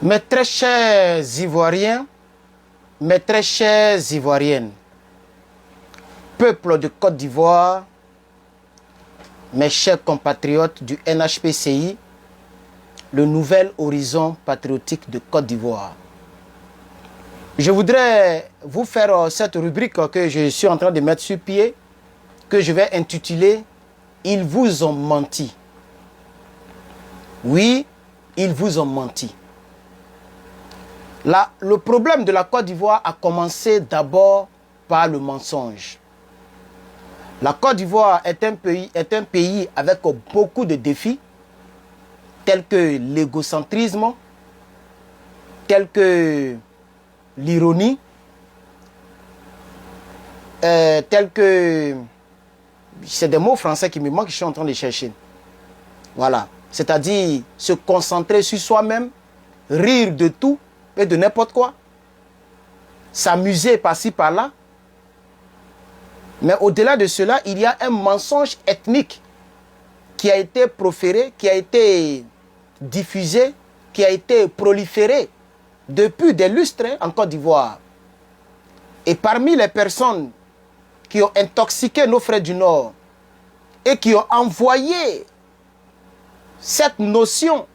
Mes très chers Ivoiriens, mes très chères Ivoiriennes, peuple de Côte d'Ivoire, mes chers compatriotes du NHPCI, le Nouvel Horizon Patriotique de Côte d'Ivoire. Je voudrais vous faire cette rubrique que je suis en train de mettre sur pied, que je vais intituler « Ils vous ont menti ». Oui, ils vous ont menti. Là, le problème de la Côte d'Ivoire a commencé d'abord par le mensonge. La Côte d'Ivoire est un pays avec beaucoup de défis, tels que l'égocentrisme, tels que l'ironie, tels que... C'est des mots français qui me manquent, je suis en train de chercher. Voilà. C'est-à-dire se concentrer sur soi-même, rire de tout et de n'importe quoi, s'amuser par-ci, par-là. Mais au-delà de cela, il y a un mensonge ethnique qui a été proféré, qui a été diffusé, qui a été proliféré depuis des lustres en Côte d'Ivoire. Et parmi les personnes qui ont intoxiqué nos frères du Nord et qui ont envoyé cette notion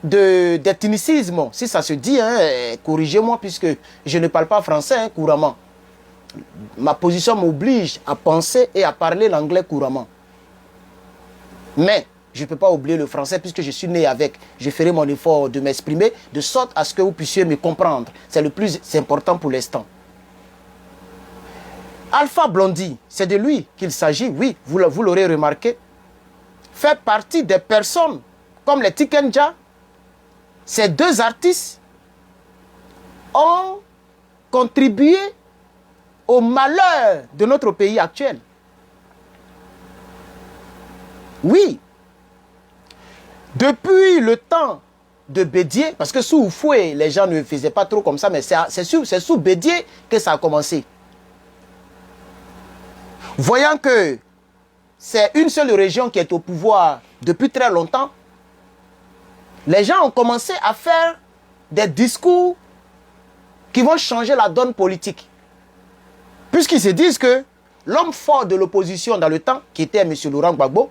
d'ethnicisme, si ça se dit, hein, corrigez-moi puisque je ne parle pas français hein, couramment. Ma position m'oblige à penser et à parler l'anglais couramment. Mais je ne peux pas oublier le français puisque je suis né avec. Je ferai mon effort de m'exprimer de sorte à ce que vous puissiez me comprendre. C'est le plus important pour l'instant. Alpha Blondy, c'est de lui qu'il s'agit, oui, vous l'aurez remarqué, fait partie des personnes comme les Tikenja. Ces deux artistes ont contribué au malheur de notre pays actuel. Oui. Depuis le temps de Bédié, parce que sous Oufoué, les gens ne faisaient pas trop comme ça, mais c'est sous Bédié que ça a commencé. Voyant que c'est une seule région qui est au pouvoir depuis très longtemps, les gens ont commencé à faire des discours qui vont changer la donne politique. Puisqu'ils se disent que l'homme fort de l'opposition dans le temps, qui était M. Laurent Gbagbo,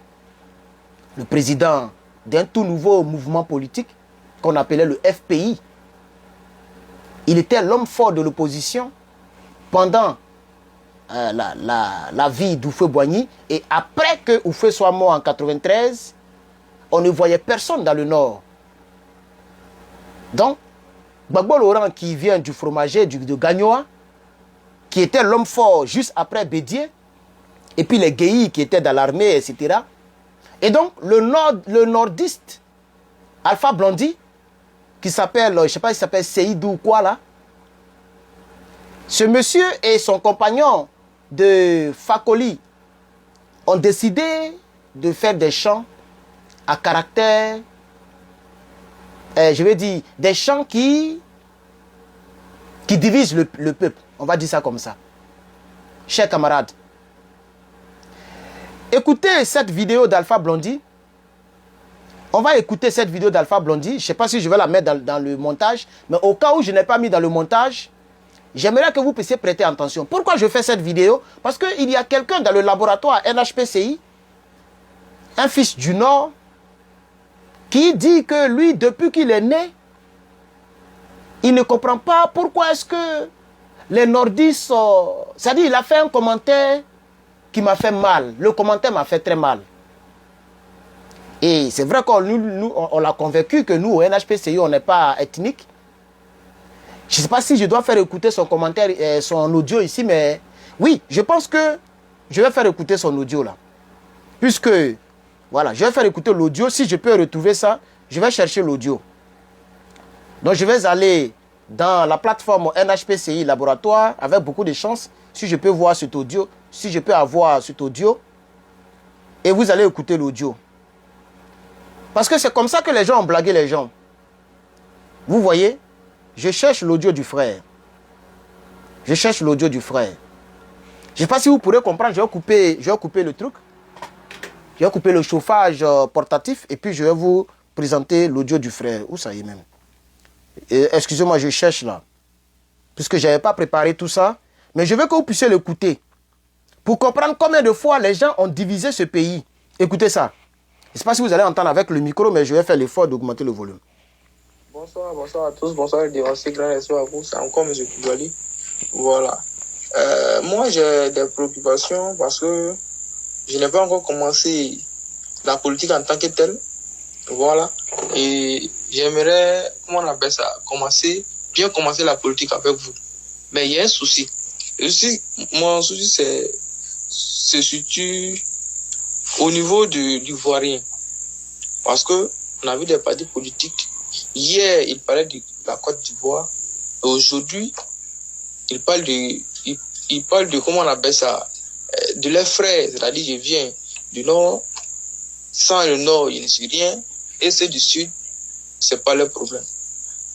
le président d'un tout nouveau mouvement politique qu'on appelait le FPI, il était l'homme fort de l'opposition pendant la vie d'Houphouët-Boigny. Et après que Houphouët soit mort en 93, on ne voyait personne dans le Nord. Donc, Gbagbo Laurent, qui vient du fromager de Gagnoa, qui était l'homme fort juste après Bédié, et puis les Guéhi qui étaient dans l'armée, etc. Et donc, le nordiste, Alpha Blondy, qui s'appelle, je ne sais pas, il s'appelle Seydou ou quoi là, ce monsieur et son compagnon de Fakoli ont décidé de faire des chants à caractère, je vais dire, des chants qui divisent le peuple. On va dire ça comme ça. Chers camarades, écoutez cette vidéo d'Alpha Blondy. On va écouter cette vidéo d'Alpha Blondy. Je ne sais pas si je vais la mettre dans le montage, mais au cas où je n'ai pas mis dans le montage, j'aimerais que vous puissiez prêter attention. Pourquoi je fais cette vidéo? Parce qu'il y a quelqu'un dans le laboratoire NHPCI, un fils du Nord, qui dit que lui, depuis qu'il est né, il ne comprend pas pourquoi est-ce que les nordistes... C'est-à-dire, il a fait un commentaire qui m'a fait mal. Le commentaire m'a fait très mal. Et c'est vrai qu'on l'a convaincu que nous, au NHPCI, on n'est pas ethnique. Je ne sais pas si je dois faire écouter son commentaire, son audio ici, mais oui, je pense que je vais faire écouter son audio là. Puisque, voilà, je vais faire écouter l'audio. Si je peux retrouver ça, je vais chercher l'audio. Donc, je vais aller dans la plateforme NHPCI Laboratoire avec beaucoup de chance. Si je peux voir cet audio, si je peux avoir cet audio, et vous allez écouter l'audio. Parce que c'est comme ça que les gens ont blagué les gens. Vous voyez? Je cherche l'audio du frère. Je cherche l'audio du frère. Je ne sais pas si vous pourrez comprendre. Je vais couper le truc. Je vais couper le chauffage portatif. Et puis je vais vous présenter l'audio du frère. Où ça y est même? Excusez-moi, je cherche là. Puisque je n'avais pas préparé tout ça. Mais je veux que vous puissiez l'écouter. Pour comprendre combien de fois les gens ont divisé ce pays. Écoutez ça. Je ne sais pas si vous allez entendre avec le micro, mais je vais faire l'effort d'augmenter le volume. Bonsoir à tous. Bonsoir les dévancés. Grand respect à vous. C'est encore M. Koulibaly. Voilà. Moi, j'ai des préoccupations parce que je n'ai pas encore commencé la politique en tant que telle. Voilà. Et j'aimerais, comment on appelle ça, bien commencer la politique avec vous. Mais il y a un souci. Mon souci, se situe au niveau de l'Ivoirien. Parce que on a vu des partis politiques. Hier, il parlait de la Côte d'Ivoire. Aujourd'hui, il parle de, comment on appelle ça, de leurs frères. C'est-à-dire, je viens du Nord. Sans le Nord, il ne suis rien. Et ceux du Sud, c'est pas leur problème.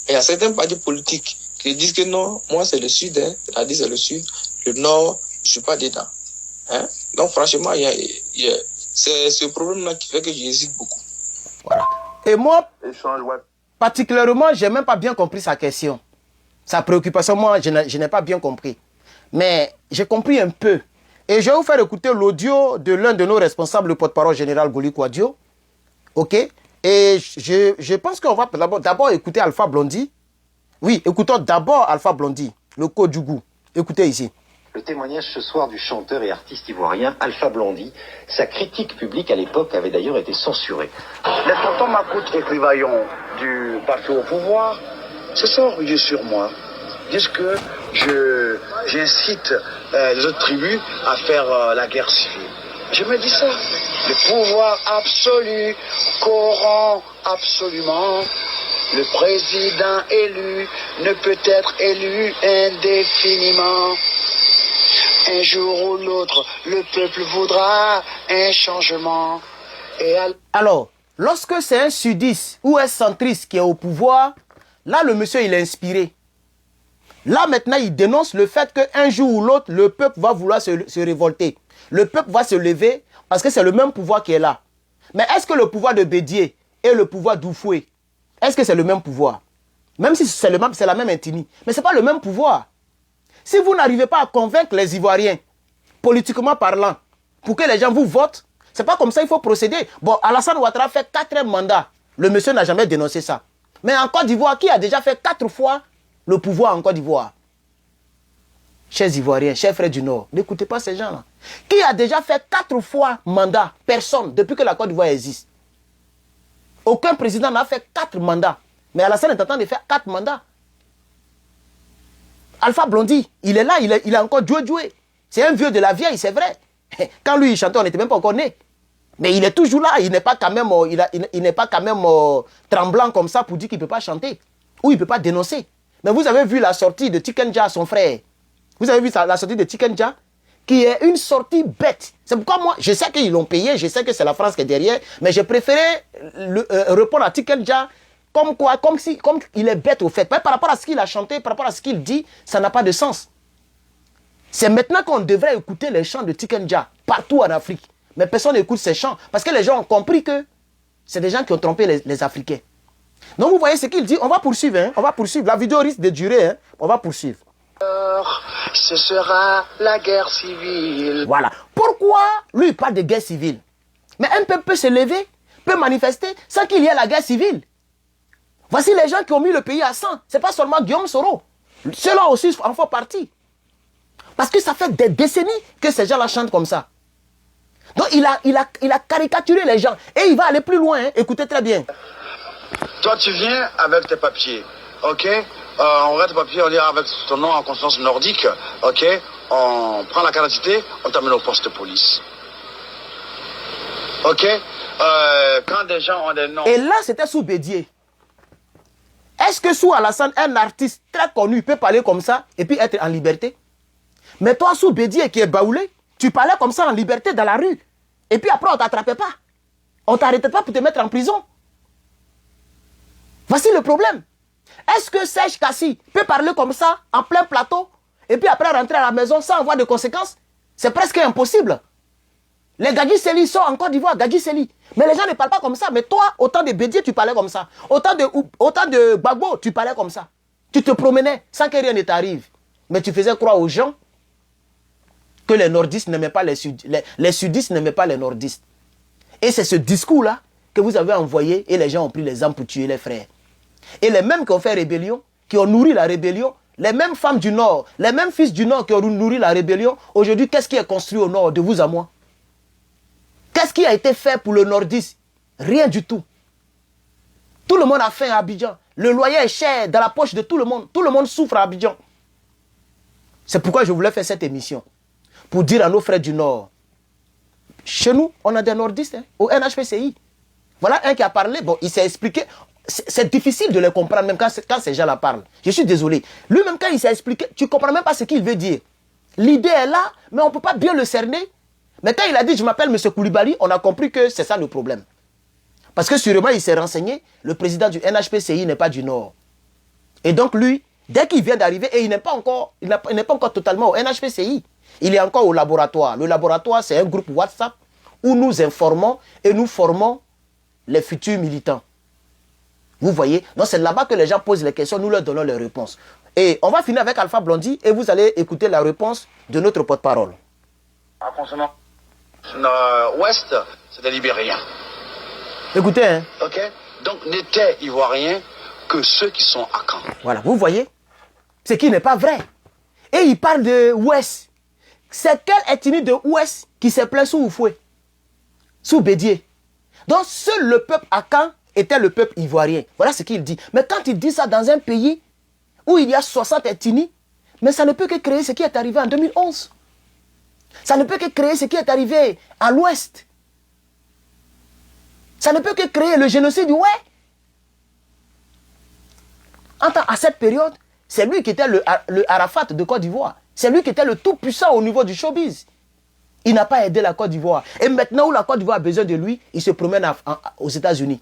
Et il y a certains partis politiques qui disent que non, moi c'est le Sud, hein, c'est-à-dire c'est le Sud, le Nord, je suis pas dedans. Hein? Donc franchement, c'est ce problème-là qui fait que j'hésite beaucoup. Voilà. Et moi, particulièrement, j'ai même pas bien compris sa question. Sa préoccupation, moi, je n'ai pas bien compris. Mais j'ai compris un peu. Et je vais vous faire écouter l'audio de l'un de nos responsables, le porte-parole général Goli Kouadio. OK? Et je pense qu'on va d'abord écouter Alpha Blondy. Oui, écoutons d'abord Alpha Blondy, le Kodjougou. Écoutez ici. Le témoignage ce soir du chanteur et artiste ivoirien Alpha Blondy. Sa critique publique à l'époque avait d'ailleurs été censurée. Les tontons Macoute et Clivaillon du parti au pouvoir se sont orgueilleux sur moi. Disent que j'incite les autres tribus à faire la guerre civile. Je me dis ça. Le pouvoir absolu corrompt absolument. Le président élu ne peut être élu indéfiniment. Un jour ou l'autre, le peuple voudra un changement. Alors, lorsque c'est un sudiste ou un centriste qui est au pouvoir, là, le monsieur, il est inspiré. Là, maintenant, il dénonce le fait qu'un jour ou l'autre, le peuple va vouloir se révolter. Le peuple va se lever parce que c'est le même pouvoir qui est là. Mais est-ce que le pouvoir de Bédié et le pouvoir d'Oufoué, est-ce que c'est le même pouvoir? Même si c'est la même intimie. Mais ce n'est pas le même pouvoir. Si vous n'arrivez pas à convaincre les Ivoiriens, politiquement parlant, pour que les gens vous votent, ce n'est pas comme ça qu'il faut procéder. Bon, Alassane Ouattara fait 4 mandats. Le monsieur n'a jamais dénoncé ça. Mais en Côte d'Ivoire, qui a déjà fait 4 fois le pouvoir en Côte d'Ivoire? Chers Ivoiriens, chers frères du Nord, n'écoutez pas ces gens-là. Qui a déjà fait 4 fois mandat? Personne, depuis que la Côte d'Ivoire existe. Aucun président n'a fait 4 mandats. Mais Alassane est en train de faire 4 mandats. Alpha Blondy, il est là, il a encore joué. C'est un vieux de la vieille, c'est vrai. Quand lui il chantait, on n'était même pas encore né. Mais il est toujours là, il n'est pas quand même, il n'est pas quand même tremblant comme ça pour dire qu'il ne peut pas chanter. Ou il ne peut pas dénoncer. Mais vous avez vu la sortie de Tikenja, son frère. Vous avez vu la sortie de Tikenja, qui est une sortie bête. C'est pourquoi moi, je sais qu'ils l'ont payé, je sais que c'est la France qui est derrière, mais j'ai préféré répondre à Tikenja comme il est bête au fait. Par rapport à ce qu'il a chanté, par rapport à ce qu'il dit, ça n'a pas de sens. C'est maintenant qu'on devrait écouter les chants de Tikenja, partout en Afrique. Mais personne n'écoute ces chants, parce que les gens ont compris que c'est des gens qui ont trompé les Africains. Donc vous voyez ce qu'il dit, on va poursuivre, hein, on va poursuivre. La vidéo risque de durer, hein, on va poursuivre. Ce sera la guerre civile. Voilà. Pourquoi lui il parle de guerre civile? Mais un peuple peut se lever, peut manifester sans qu'il y ait la guerre civile. Voici les gens qui ont mis le pays à sang. Ce n'est pas seulement Guillaume Soro. Ceux-là aussi en font partie. Parce que ça fait des décennies que ces gens-là chantent comme ça. Donc il a caricaturé les gens. Et il va aller plus loin. Hein. Écoutez très bien. Toi, tu viens avec tes papiers. OK? On regarde tes papiers, on dit avec ton nom en conscience nordique. OK? On prend la carte d'identité, on t'amène au poste de police. OK? Quand des gens ont des noms... Et là, c'était sous Bédié. Est-ce que sous Alassane, un artiste très connu peut parler comme ça et puis être en liberté? Mais toi, sous Bédié qui est baoulé, tu parlais comme ça en liberté dans la rue. Et puis après, on ne t'attrapait pas. On ne t'arrêtait pas pour te mettre en prison. Voici le problème. Est-ce que Serge Kassi peut parler comme ça en plein plateau et puis après rentrer à la maison sans avoir de conséquences? C'est presque impossible. Les Gadji Seli sont en Côte d'Ivoire, Gadji Seli. Mais les gens ne parlent pas comme ça. Mais toi, autant de Bédié, tu parlais comme ça. Autant de Gbagbo, tu parlais comme ça. Tu te promenais sans que rien ne t'arrive. Mais tu faisais croire aux gens que les nordistes n'aimaient pas les sudistes n'aimaient pas les nordistes. Et c'est ce discours-là que vous avez envoyé et les gens ont pris les armes pour tuer les frères. Et les mêmes qui ont fait rébellion, qui ont nourri la rébellion, les mêmes femmes du Nord, les mêmes fils du Nord qui ont nourri la rébellion, aujourd'hui, qu'est-ce qui est construit au Nord, de vous à moi? Qu'est-ce qui a été fait pour le nordiste? Rien du tout. Tout le monde a faim à Abidjan. Le loyer est cher dans la poche de tout le monde. Tout le monde souffre à Abidjan. C'est pourquoi je voulais faire cette émission. Pour dire à nos frères du Nord, chez nous, on a des nordistes, hein, au NHPCI. Voilà un qui a parlé, bon, il s'est expliqué. C'est difficile de les comprendre, même quand ces gens-là parlent. Je suis désolé. Lui-même, quand il s'est expliqué, tu ne comprends même pas ce qu'il veut dire. L'idée est là, mais on ne peut pas bien le cerner. Mais quand il a dit, je m'appelle M. Koulibaly, on a compris que c'est ça le problème. Parce que sûrement, il s'est renseigné, le président du NHPCI n'est pas du Nord. Et donc lui, dès qu'il vient d'arriver, et il n'est pas encore totalement au NHPCI, il est encore au laboratoire. Le laboratoire, c'est un groupe WhatsApp où nous informons et nous formons les futurs militants. Vous voyez? Donc c'est là-bas que les gens posent les questions, nous leur donnons les réponses. Et on va finir avec Alpha Blondy et vous allez écouter la réponse de notre porte-parole. Ouest, c'est des Libériens. Écoutez, hein. Ok? Donc n'étaient Ivoiriens que ceux qui sont à Caen. Voilà, vous voyez? Ce qui n'est pas vrai. Et il parle de Ouest. C'est quelle ethnie de Ouest qui s'est plaint sous Oufoué? Sous Bédié. Donc seul le peuple à Caen était le peuple ivoirien. Voilà ce qu'il dit. Mais quand il dit ça dans un pays où il y a 60 ethnies, mais ça ne peut que créer ce qui est arrivé en 2011. Ça ne peut que créer ce qui est arrivé à l'Ouest. Ça ne peut que créer le génocide, ouais. À cette période, c'est lui qui était le Arafat de Côte d'Ivoire. C'est lui qui était le tout puissant au niveau du showbiz. Il n'a pas aidé la Côte d'Ivoire. Et maintenant où la Côte d'Ivoire a besoin de lui, il se promène aux États-Unis.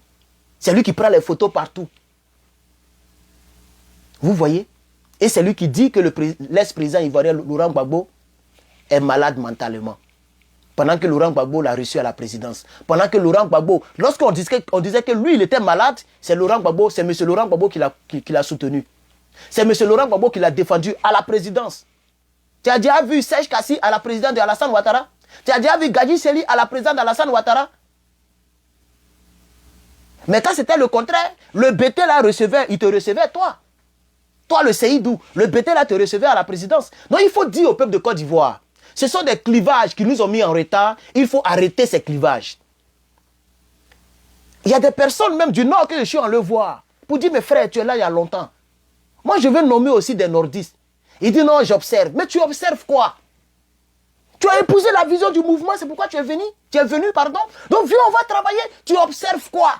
C'est lui qui prend les photos partout. Vous voyez? Et c'est lui qui dit que l'ex-président ivoirien Laurent Gbagbo est malade mentalement. Pendant que Laurent Gbagbo l'a reçu à la présidence. Pendant que Laurent Gbagbo, lorsqu'on disait que lui, il était malade, c'est M. Laurent Gbagbo qui l'a soutenu. C'est M. Laurent Gbagbo qui l'a défendu à la présidence. Tu as déjà vu Serge Kassi à la présidence de Alassane Ouattara? Tu as déjà vu Gadji Seli à la présidence d'Alassane Ouattara? Mais quand c'était le contraire, le BT là recevait, il te recevait toi. Toi le Seydou, le BT là te recevait à la présidence. Donc il faut dire au peuple de Côte d'Ivoire, ce sont des clivages qui nous ont mis en retard, il faut arrêter ces clivages. Il y a des personnes même du Nord que je suis en le voir, pour dire mes frères, tu es là il y a longtemps. Moi je veux nommer aussi des nordistes. Il dit non, j'observe. Mais tu observes quoi? Tu as épousé la vision du mouvement, c'est pourquoi tu es venu. Pardon. Donc viens, on va travailler. Tu observes quoi?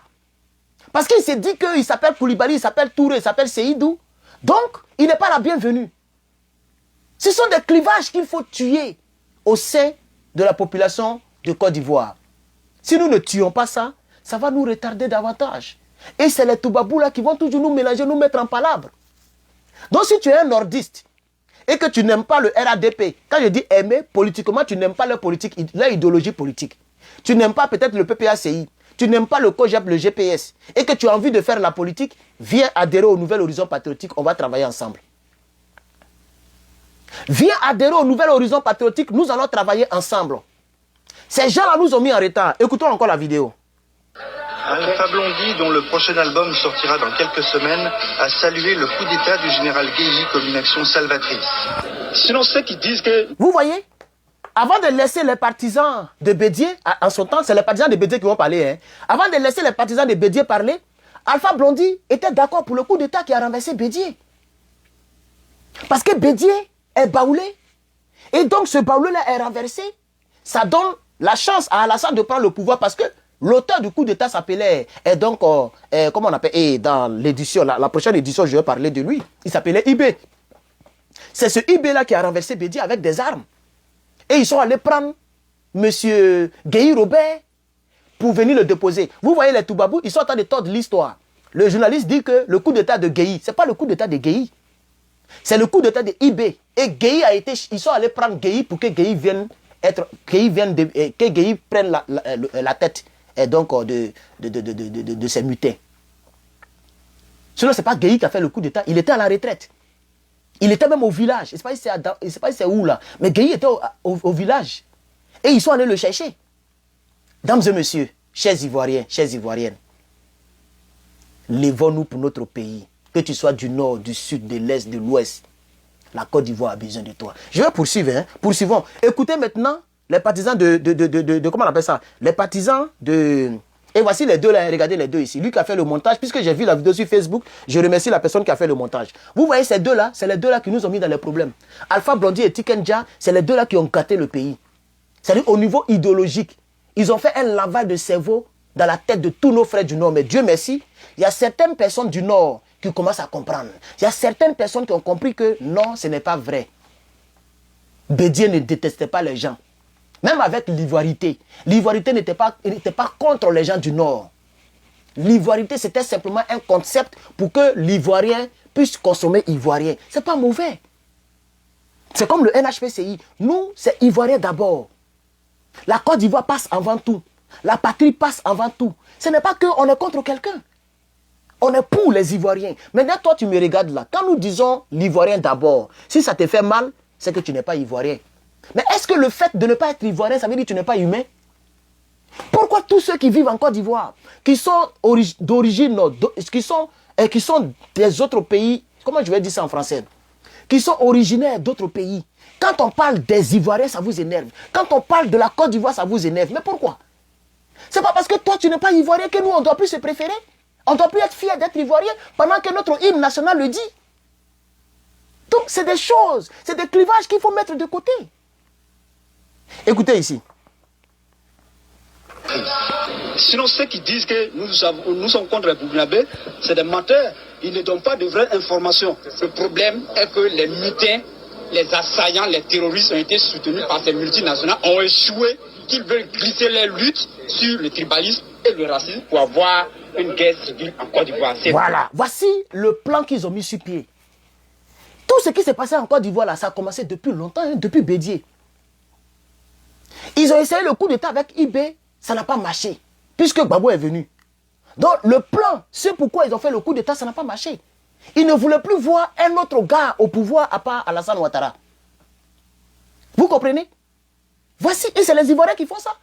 Parce qu'il s'est dit qu'il s'appelle Koulibaly, il s'appelle Touré, il s'appelle Seydou. Donc, il n'est pas la bienvenue. Ce sont des clivages qu'il faut tuer au sein de la population de Côte d'Ivoire. Si nous ne tuons pas ça, ça va nous retarder davantage. Et c'est les Toubabou là qui vont toujours nous mélanger, nous mettre en palabre. Donc si tu es un nordiste et que tu n'aimes pas le RADP, quand je dis aimer, politiquement, tu n'aimes pas leur politique, leur idéologie politique. Tu n'aimes pas peut-être le PPACI, tu n'aimes pas le COJEP, le GPS, et que tu as envie de faire la politique, viens adhérer au Nouvel Horizon Patriotique, on va travailler ensemble. Viens adhérer au Nouvel Horizon Patriotique, nous allons travailler ensemble. Ces gens-là nous ont mis en retard. Écoutons encore la vidéo. Alpha Blondy, dont le prochain album sortira dans quelques semaines, a salué le coup d'état du général Guéhi comme une action salvatrice. Sinon, ceux qui disent que... Vous voyez, avant de laisser les partisans de Bédié, en son temps, c'est les partisans de Bédié qui vont parler. Hein. Avant de laisser les partisans de Bédié parler, Alpha Blondy était d'accord pour le coup d'état qui a renversé Bédié. Parce que Bédié est baoulé. Et donc ce baoulé-là est renversé. Ça donne la chance à Alassane de prendre le pouvoir parce que l'auteur du coup d'état s'appelait, et donc, comment on appelle, et dans l'édition, la prochaine édition, je vais parler de lui. Il s'appelait Ibé. C'est ce Ibé-là qui a renversé Bédié avec des armes. Et ils sont allés prendre M. Guéhi Robert pour venir le déposer. Vous voyez les Toubabou, ils sont en train de tordre l'histoire. Le journaliste dit que le coup d'état de Guéhi, ce n'est pas le coup d'état de Guéhi. C'est le coup d'état de Ibé. Et Guéhi a été, ils sont allés prendre Guéhi pour que Guéhi vienne que Gueye prenne la tête donc, de ces mutins. Sinon, ce n'est pas Gueye qui a fait le coup d'État. Il était à la retraite. Il était même au village. Je ne sais pas si c'est où là. Mais Gueye était au village. Et ils sont allés le chercher. Dames et messieurs, chers Ivoiriens, chères Ivoiriennes, lèvons-nous pour notre pays. Que tu sois du nord, du sud, de l'est, de l'ouest. La Côte d'Ivoire a besoin de toi. Je vais poursuivre. Hein? Poursuivons. Écoutez maintenant les partisans comment on appelle ça? Les partisans de... Et voici les deux là, regardez les deux ici. Lui qui a fait le montage, puisque j'ai vu la vidéo sur Facebook, je remercie la personne qui a fait le montage. Vous voyez ces deux là, c'est les deux là qui nous ont mis dans les problèmes. Alpha Blondy et Tikenja, c'est les deux là qui ont gâté le pays. C'est-à-dire au niveau idéologique. Ils ont fait un lavage de cerveau dans la tête de tous nos frères du Nord. Mais Dieu merci, il y a certaines personnes du Nord qui commencent à comprendre. Il y a certaines personnes qui ont compris que non, ce n'est pas vrai. Bédier ne détestait pas les gens. Même avec l'ivoirité. L'ivoirité n'était pas contre les gens du Nord. L'ivoirité, c'était simplement un concept pour que l'Ivoirien puisse consommer ivoirien. Ce n'est pas mauvais. C'est comme le NHPCI. Nous, c'est ivoirien d'abord. La Côte d'Ivoire passe avant tout. La patrie passe avant tout. Ce n'est pas qu'on est contre quelqu'un. On est pour les Ivoiriens. Maintenant, toi, tu me regardes là. Quand nous disons l'Ivoirien d'abord, si ça te fait mal, c'est que tu n'es pas Ivoirien. Mais est-ce que le fait de ne pas être Ivoirien, ça veut dire que tu n'es pas humain? Pourquoi tous ceux qui vivent en Côte d'Ivoire, qui sont d'origine, qui sont des autres pays, comment je vais dire ça en français, qui sont originaires d'autres pays, quand on parle des Ivoiriens, ça vous énerve. Quand on parle de la Côte d'Ivoire, ça vous énerve. Mais pourquoi? C'est pas parce que toi, tu n'es pas Ivoirien que nous, on ne doit plus se préférer. On ne doit plus être fiers d'être Ivoirien pendant que notre hymne national le dit. Donc, c'est des choses, c'est des clivages qu'il faut mettre de côté. Écoutez ici. Sinon, ceux qui disent que nous sommes contre les Burkinabés, c'est des menteurs. Ils ne donnent pas de vraies informations. Le problème est que les mutins, les assaillants, les terroristes ont été soutenus par ces multinationales, ont échoué, qu'ils veulent glisser les luttes sur le tribalisme et le racisme pour avoir une guerre civile en Côte d'Ivoire. Voilà, voici le plan qu'ils ont mis sur pied. Tout ce qui s'est passé en Côte d'Ivoire, là, ça a commencé depuis longtemps, hein, depuis Bédier. Ils ont essayé le coup d'État avec IB, ça n'a pas marché, puisque Gbagbo est venu. Donc le plan, c'est pourquoi ils ont fait le coup d'État, ça n'a pas marché. Ils ne voulaient plus voir un autre gars au pouvoir à part Alassane Ouattara. Vous comprenez? Voici, et c'est les Ivoiriens qui font ça.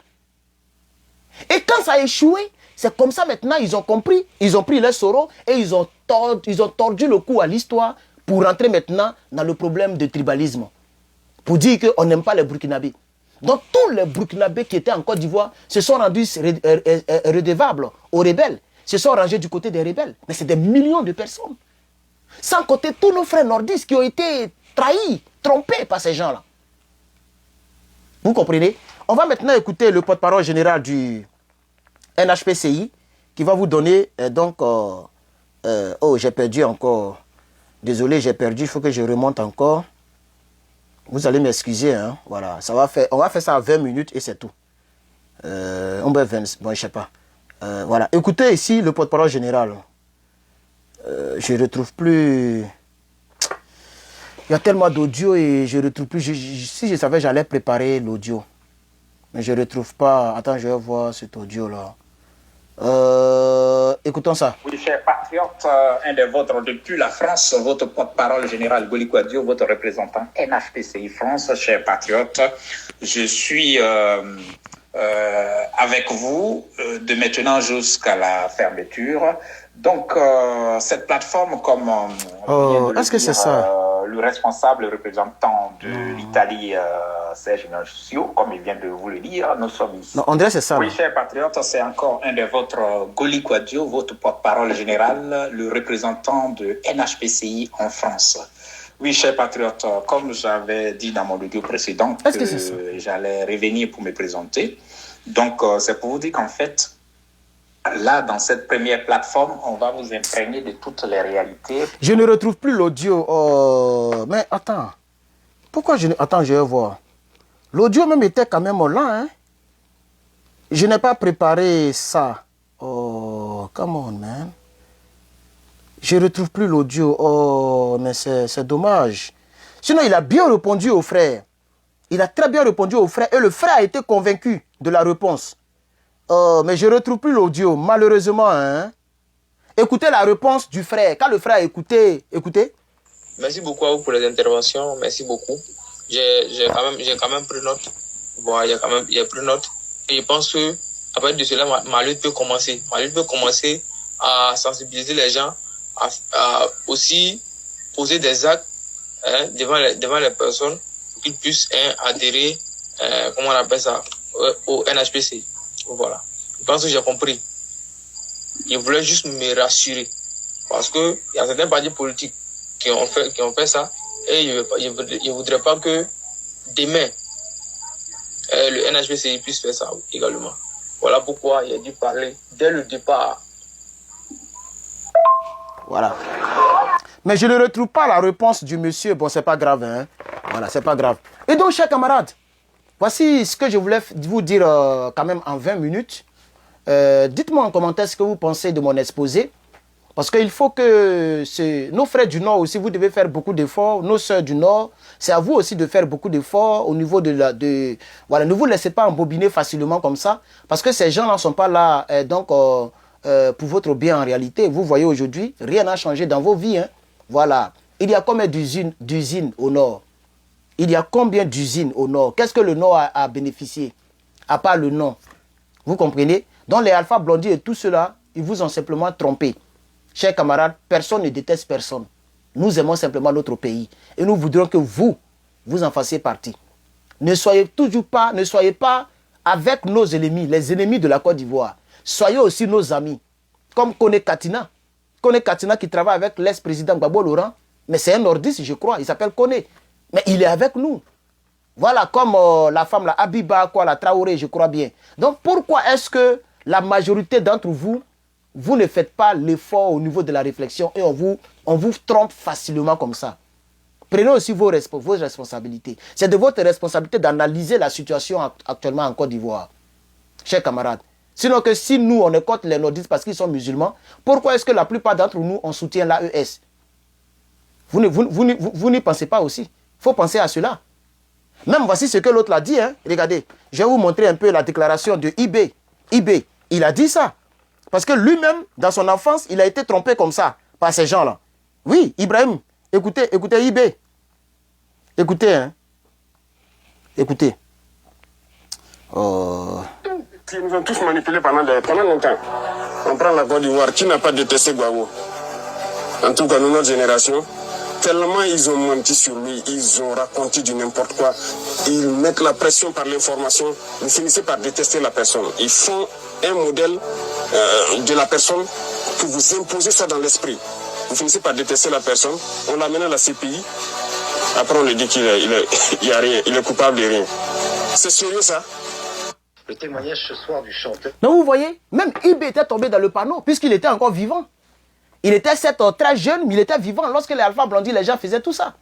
Et quand ça a échoué, c'est comme ça maintenant, ils ont compris, ils ont pris les soraux et ils ont tordu le cou à l'histoire pour rentrer maintenant dans le problème de tribalisme. Pour dire qu'on n'aime pas les Burkinabés. Donc tous les Burkinabés qui étaient en Côte d'Ivoire se sont rendus redevables aux rebelles, se sont rangés du côté des rebelles. Mais c'est des millions de personnes. Sans compter tous nos frères nordistes qui ont été trahis, trompés par ces gens-là. Vous comprenez? On va maintenant écouter le porte-parole général du NHPCI qui va vous donner oh, j'ai perdu encore. Désolé, j'ai perdu, il faut que je remonte encore. Vous allez m'excuser, hein. Voilà, on va faire ça à 20 minutes et c'est tout. On va 20, bon, je sais pas. Voilà, écoutez ici le porte-parole général. Je ne retrouve plus... Il y a tellement d'audio et je ne retrouve plus... si je savais, j'allais préparer l'audio. Mais je ne retrouve pas... Attends, je vais voir cet audio-là. Écoutons ça. Oui, chers patriotes, un de vôtres depuis la France, votre porte-parole général Goli Kouadio, votre représentant NHPCI France, chers patriotes, je suis avec vous de maintenant jusqu'à la fermeture. Donc, cette plateforme, comme est-ce que c'est ça? Le responsable, le représentant de l'Italie, Serge Ignacio, comme il vient de vous le dire, nous sommes ici. Non, André, c'est ça. Oui, chers patriotes, c'est encore un de votre Goli Kouadio, votre porte-parole général, le représentant de NHPCI en France. Oui, chers patriotes, comme j'avais dit dans mon vidéo précédente, que j'allais revenir pour me présenter. Donc, c'est pour vous dire qu'en fait, là, dans cette première plateforme, on va vous imprégner de toutes les réalités. Je ne retrouve plus l'audio. Oh, mais attends. Pourquoi je ne... Attends, je vais voir. L'audio même était quand même là, hein. Je n'ai pas préparé ça. Oh, come on, man. Je ne retrouve plus l'audio. Oh, mais c'est dommage. Sinon, il a bien répondu aux frères. Il a très bien répondu au frère et le frère a été convaincu de la réponse. Mais je ne retrouve plus l'audio, malheureusement. Hein. Écoutez la réponse du frère. Quand le frère a écouté, écoutez. Merci beaucoup à vous pour les interventions. Merci beaucoup. J'ai quand même pris note. Bon, j'ai pris note. Et je pense que à partir de cela, ma lutte peut commencer. Ma lutte peut commencer à sensibiliser les gens, à aussi poser des actes devant les personnes pour qu'ils puissent adhérer, comment on appelle ça, au NHPC. Voilà. Je pense que j'ai compris. Je voulais juste me rassurer. Parce que il y a certains partis politiques qui ont fait ça. Et je voudrais pas que demain, le NHPC puisse faire ça également. Voilà pourquoi il a dû parler dès le départ. Voilà. Mais je ne retrouve pas la réponse du monsieur. Bon, c'est pas grave. Hein. Voilà, c'est pas grave. Et donc, chers camarades, voici ce que je voulais vous dire quand même en 20 minutes. Dites-moi en commentaire ce que vous pensez de mon exposé. Parce qu'il faut que nos frères du Nord aussi, vous devez faire beaucoup d'efforts. Nos sœurs du Nord, c'est à vous aussi de faire beaucoup d'efforts au niveau voilà, ne vous laissez pas embobiner facilement comme ça. Parce que ces gens-là ne sont pas là pour votre bien en réalité. Vous voyez aujourd'hui, rien n'a changé dans vos vies. Hein. Voilà. Il y a combien d'usines au Nord? Il y a combien d'usines au Nord? Qu'est-ce que le Nord a bénéficié? À part le nom. Vous comprenez? Donc les Alpha Blondy et tout cela, ils vous ont simplement trompé. Chers camarades, personne ne déteste personne. Nous aimons simplement notre pays. Et nous voudrons que vous en fassiez partie. Ne soyez pas avec nos ennemis, les ennemis de la Côte d'Ivoire. Soyez aussi nos amis. Comme Kone Katina. Kone Katina qui travaille avec l'ex-président Gbagbo Laurent. Mais c'est un nordiste, je crois. Il s'appelle Kone. Mais il est avec nous. Voilà, comme la femme, la Abiba, la Traoré, je crois bien. Donc pourquoi est-ce que la majorité d'entre vous, vous ne faites pas l'effort au niveau de la réflexion et on vous trompe facilement comme ça? Prenez aussi vos responsabilités. C'est de votre responsabilité d'analyser la situation actuellement en Côte d'Ivoire. Chers camarades. Sinon que si nous, on est contre les nordistes parce qu'ils sont musulmans, pourquoi est-ce que la plupart d'entre nous, on soutient l'AES? Vous n'y pensez pas aussi. Il faut penser à cela. Même voici ce que l'autre l'a dit. Hein. Regardez, je vais vous montrer un peu la déclaration de IB. IB, il a dit ça. Parce que lui-même, dans son enfance, il a été trompé comme ça par ces gens-là. Oui, Ibrahim, écoutez IB. Écoutez, hein. Écoutez. Ils nous ont tous manipulés pendant longtemps. On prend la Côte d'Ivoire. Qui n'a pas détesté Gbagbo? En tout cas, nous, notre génération, tellement ils ont menti sur lui, ils ont raconté du n'importe quoi. Ils mettent la pression par l'information. Vous finissez par détester la personne. Ils font un modèle de la personne pour vous imposer ça dans l'esprit. Vous finissez par détester la personne. On l'amène à la CPI. Après, on lui dit qu'il n'y a rien. Il est coupable de rien. C'est sérieux, ça? Le témoignage ce soir du chanteur. Donc vous voyez, même IB était tombé dans le panneau puisqu'il était encore vivant. Il était certes très jeune, mais il était vivant lorsque les Alpha Blondy, les gens faisaient tout ça.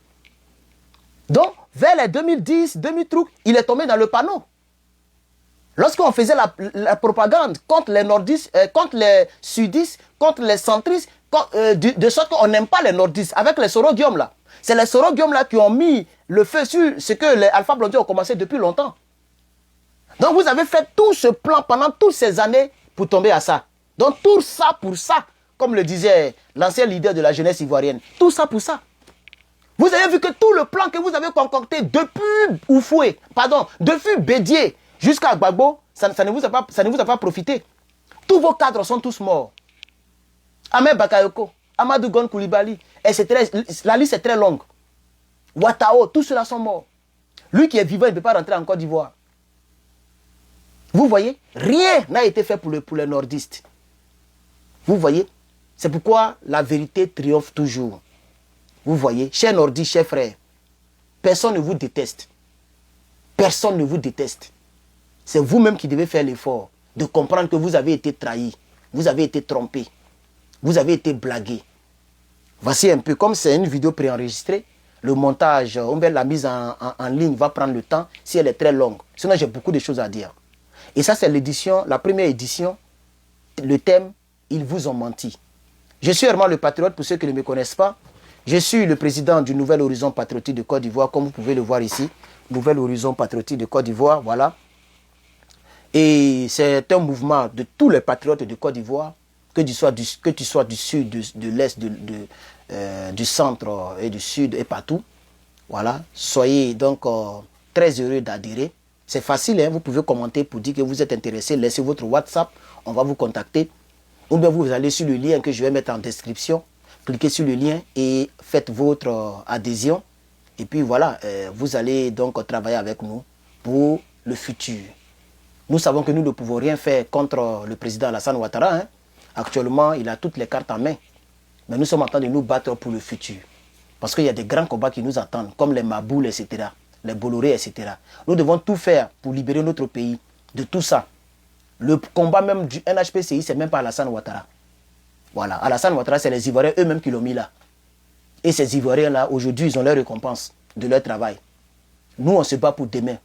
Donc, vers les 2010, 2030, il est tombé dans le panneau. Lorsqu'on faisait la propagande contre les nordistes, contre les sudistes, contre les centristes, de sorte qu'on n'aime pas les nordistes, avec les sorogium là. C'est les sorogium là qui ont mis le feu sur ce que les Alpha Blondy ont commencé depuis longtemps. Donc vous avez fait tout ce plan pendant toutes ces années pour tomber à ça. Donc tout ça pour ça, comme le disait l'ancien leader de la jeunesse ivoirienne. Tout ça pour ça. Vous avez vu que tout le plan que vous avez concocté depuis Oufoué, depuis Bédié jusqu'à Gbagbo, ça ne vous a pas profité. Tous vos cadres sont tous morts. Ahmed Bakayoko, Amadou Gon Koulibaly, la liste est très longue. Ouattao, tous ceux-là sont morts. Lui qui est vivant, il ne peut pas rentrer en Côte d'Ivoire. Vous voyez, rien n'a été fait pour les nordistes. Vous voyez, c'est pourquoi la vérité triomphe toujours. Vous voyez, chers nordistes, chers frères, personne ne vous déteste. Personne ne vous déteste. C'est vous-même qui devez faire l'effort de comprendre que vous avez été trahi, vous avez été trompé, vous avez été blagué. Voici un peu, comme c'est une vidéo préenregistrée, le montage, la mise en ligne va prendre le temps si elle est très longue. Sinon, j'ai beaucoup de choses à dire. Et ça, c'est l'édition, la première édition, le thème, ils vous ont menti. Je suis Herman le Patriote, pour ceux qui ne me connaissent pas. Je suis le président du Nouvel Horizon Patriotique de Côte d'Ivoire, comme vous pouvez le voir ici. Nouvel Horizon Patriotique de Côte d'Ivoire, voilà. Et c'est un mouvement de tous les patriotes de Côte d'Ivoire, que tu sois du sud, de l'est, du centre et du sud et partout. Voilà. Soyez donc très heureux d'adhérer. C'est facile, hein? Vous pouvez commenter pour dire que vous êtes intéressé. Laissez votre WhatsApp, on va vous contacter. Ou bien vous allez sur le lien que je vais mettre en description. Cliquez sur le lien et faites votre adhésion. Et puis voilà, vous allez donc travailler avec nous pour le futur. Nous savons que nous ne pouvons rien faire contre le président Alassane Ouattara. Hein. Actuellement, il a toutes les cartes en main. Mais nous sommes en train de nous battre pour le futur. Parce qu'il y a des grands combats qui nous attendent, comme les Maboules, etc., les Bolloré, etc. Nous devons tout faire pour libérer notre pays de tout ça. Le combat même du NHPCI, c'est même pas Alassane Ouattara. Voilà, Alassane Ouattara, c'est les Ivoiriens eux-mêmes qui l'ont mis là. Et ces Ivoiriens-là, aujourd'hui, ils ont leur récompense de leur travail. Nous, on se bat pour demain.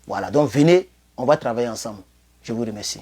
Voilà, donc venez, on va travailler ensemble. Je vous remercie.